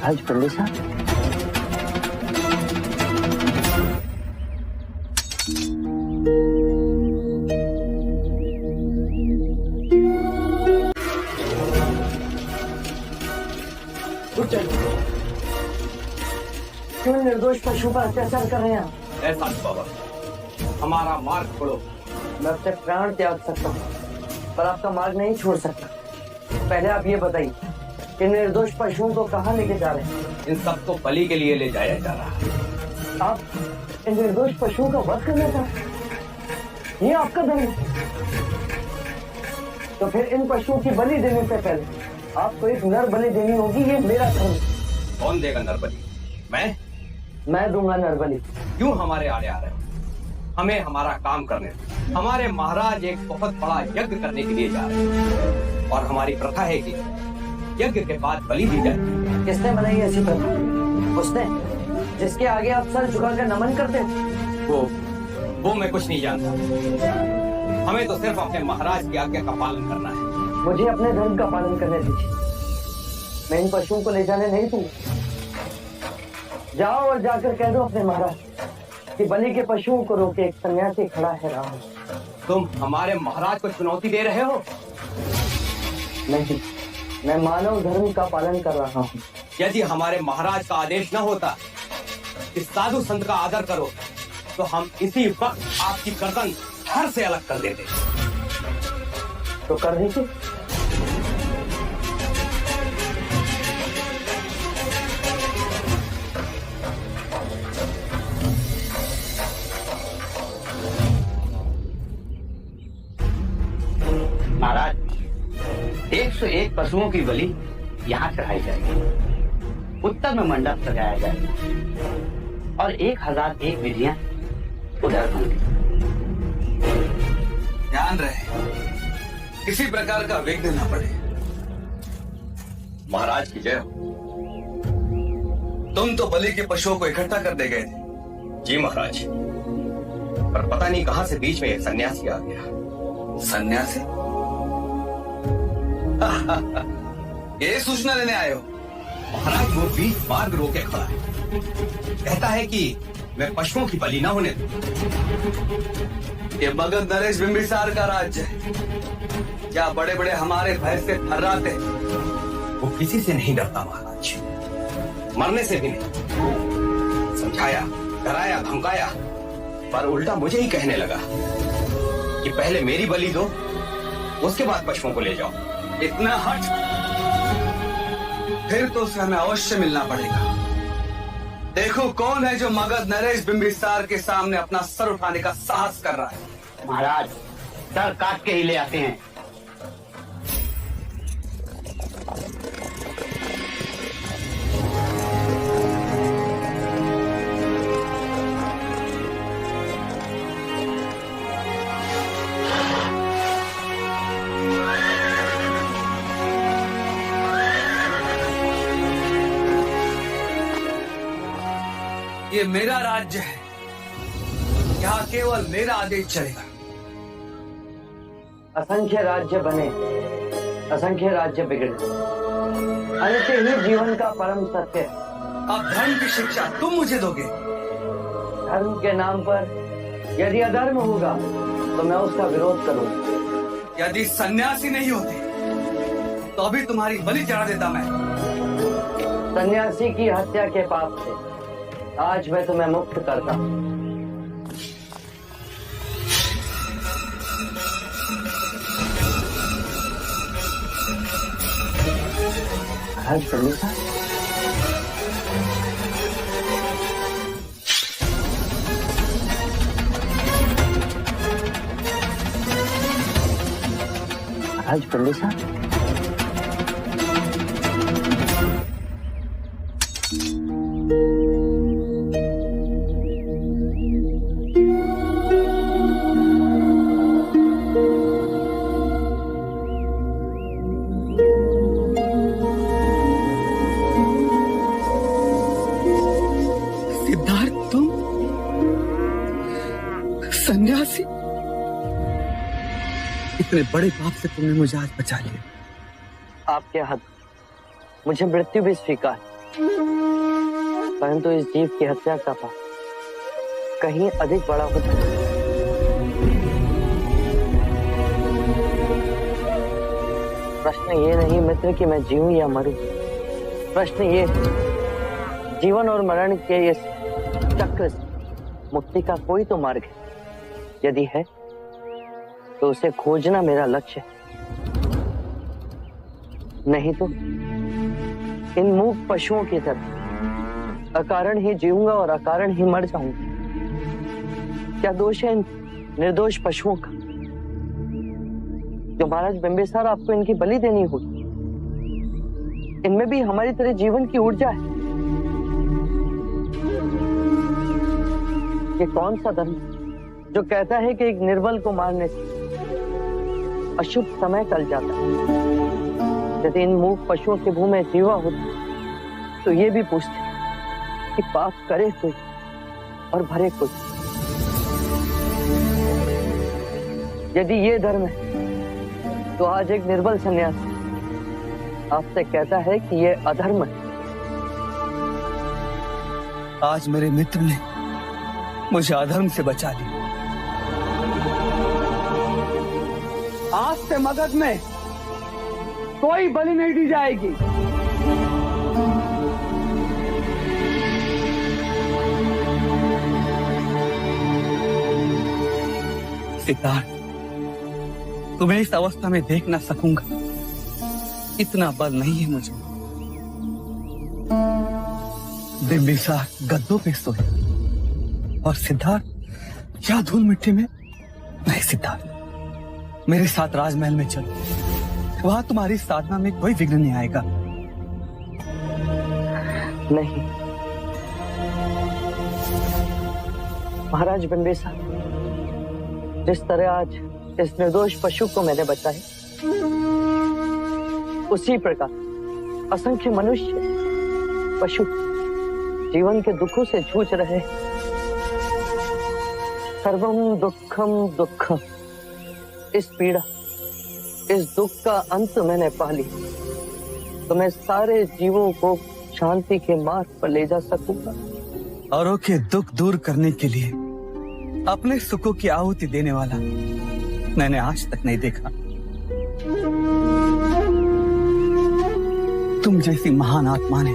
आज पंडित साहब, क्यों निर्दोष पशु पर अत्याचार कर रहे हैं आप? ऐसा बाबा, हमारा मार्ग छोड़ो। मैं अब तक प्राण त्याग सकता हूँ, पर आपका मार्ग नहीं छोड़ सकता। पहले आप ये बताइए कि निर्दोष पशुओं को कहाँ लेके जा रहे हैं? इन सबको बलि के लिए ले जाया जा रहा है। आप इन निर्दोष पशुओं का वध करना चाहते हैं? ये आपका धर्म है। तो फिर इन पशुओं की बलि देने से पहले आपको एक नर बलि देनी होगी। ये मेरा धर्म है। कौन देगा नर बलि? मैं दूंगा नर बलि। क्यों हमारे आड़े आ रहे हो? हमें हमारा काम करने दो। हमारे महाराज एक बहुत बड़ा यज्ञ करने के लिए जा रहे हैं और हमारी प्रथा है कि यज्ञ के बाद बलि दी जाए। किसने बनाई ऐसी प्रथा? उसने जिसके आगे आप सर झुकाकर नमन करते हो। वो मैं कुछ नहीं जानता। हमें तो सिर्फ अपने महाराज की आज्ञा का पालन करना है। मुझे अपने धर्म का पालन करने दीजिए। मैं इन पशुओं को ले जाने नहीं दूंगा। जाओ और जाकर कह दो अपने महाराज कि बलि के पशुओं को रोके एक सन्यासी खड़ा है रहा हूं। तुम हमारे महाराज को चुनौती दे रहे हो? नहीं, मैं मानव धर्म का पालन कर रहा हूँ। यदि हमारे महाराज का आदेश न होता कि साधु संत का आदर करो, तो हम इसी वक्त आपकी गर्दन धड़ से अलग कर देते। तो कर दीजिए। महाराज, 101 पशुओं की बलि यहाँ चढ़ाई जाएगी। उत्तर में मंडप सजाया जाएगा और 1001 विधियां उधर होंगी। ध्यान रहे किसी प्रकार का विघ्न न पड़े। महाराज की जय हो। तुम तो बलि के पशुओं को इकट्ठा कर दे गए थे। जी महाराज, पर पता नहीं कहां से बीच में एक सन्यासी आ गया। सन्यासी? ये सूचना लेने आए हो? महाराज वो बीच मार्ग रोके खड़ा है। कहता है कि मैं पशुओं की बलि न होने दूं। ये मगध नरेश बिंबिसार का राज्य है। क्या बड़े बड़े हमारे भय से थर्राते? वो किसी से नहीं डरता महाराज, मरने से भी नहीं। समझाया, डराया, धमकाया, पर उल्टा मुझे ही कहने लगा कि पहले मेरी बलि दो, उसके बाद पशुओं को ले जाओ। इतना हट? फिर तो उसे हमें अवश्य मिलना पड़ेगा। देखो कौन है जो मगध नरेश बिंबिसार के सामने अपना सर उठाने का साहस कर रहा है। महाराज, सर काट के ही ले आते हैं। ये मेरा राज्य है, यहाँ केवल मेरा आदेश चलेगा। असंख्य राज्य बने, असंख्य राज्य बिगड़े, अंत ही जीवन का परम सत्य है। अब धर्म की शिक्षा तुम मुझे दोगे? धर्म के नाम पर यदि अधर्म होगा तो मैं उसका विरोध करूंगा। यदि सन्यासी नहीं होते तो अभी तुम्हारी बलि चढ़ा देता मैं। सन्यासी की हत्या के पाप से आज मैं तुम्हें मुक्त करता हूं। आज पंडित साहब, आज पंडित साहब, सन्यासी, इतने बड़े पाप से तुमने मुझे आज बचा लिया। आपके हाथ मुझे मृत्यु भी स्वीकार। परंतु इस जीव की हत्या का पाप कहीं अधिक बड़ा होता है। प्रश्न ये नहीं मित्र कि मैं जीऊं या मरूं, प्रश्न ये है, जीवन और मरण के इस चक्र से मुक्ति का कोई तो मार्ग है। यदि है तो उसे खोजना मेरा लक्ष्य है, नहीं तो इन मूक पशुओं की तरह अकारण ही जीऊंगा और अकारण ही मर जाऊंगा। क्या दोष है इन निर्दोष पशुओं का जो महाराज बिंबिसार आपको इनकी बलि देनी होगी? इनमें भी हमारी तरह जीवन की ऊर्जा है। ये कौन सा धर्म जो कहता है कि एक निर्बल को मारने से अशुभ समय टल जाता है? यदि इन मूक पशुओं के मुंह में जीवा होती तो ये भी पूछते कि पाप करे कोई और भरे कोई। यदि ये धर्म है तो आज एक निर्बल सन्यासी आपसे कहता है कि ये अधर्म है। आज मेरे मित्र ने मुझे अधर्म से बचा लिया। आज से मगध में कोई बलि नहीं दी जाएगी। सिद्धार्थ, तुम्हें इस अवस्था में देख ना सकूंगा, इतना बल नहीं है मुझे। बिंबिसार गद्दों पे सोए और सिद्धार्थ या धूल मिट्टी में। नहीं सिद्धार्थ, मेरे साथ राजमहल में चलो, वहां तुम्हारी साधना में कोई विघ्न नहीं आएगा। नहीं महाराज बिंबिसार, जिस तरह आज इस निर्दोष पशु को मैंने बचाया, उसी प्रकार असंख्य मनुष्य पशु जीवन के दुखों से जूझ रहे। सर्वम दुखम दुखम, इस पीड़ा इस दुख का अंत मैंने पा लिया तो मैं सारे जीवों को शांति के मार्ग पर ले जा सकूंगा। औरों के दुख दूर करने के लिए अपने सुखों की आहुति देने वाला मैंने आज तक नहीं देखा। तुम जैसी महान आत्मा ने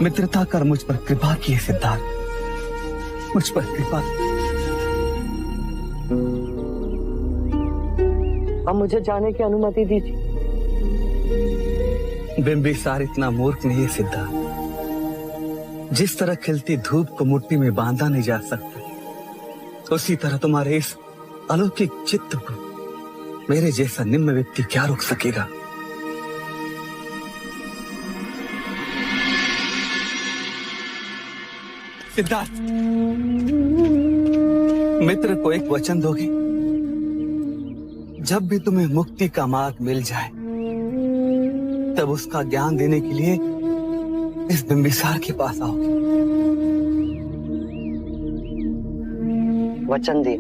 मित्रता कर मुझ पर कृपा की है सिद्धार्थ, मुझ पर कृपा। अब मुझे जाने की अनुमति दीजिए। बिंबिसार इतना मूर्ख नहीं है सिद्धार्थ। जिस तरह खिलती धूप को मुट्ठी में बांधा नहीं जा सकता, उसी तरह तुम्हारे इस अलौकिक चित्त को मेरे जैसा निम्न व्यक्ति क्या रोक सकेगा? सिद्धार्थ, मित्र को एक वचन दोगे? जब भी तुम्हें मुक्ति का मार्ग मिल जाए तब उसका ज्ञान देने के लिए इस बिंबिसार के पास आओगे। वचन दिए।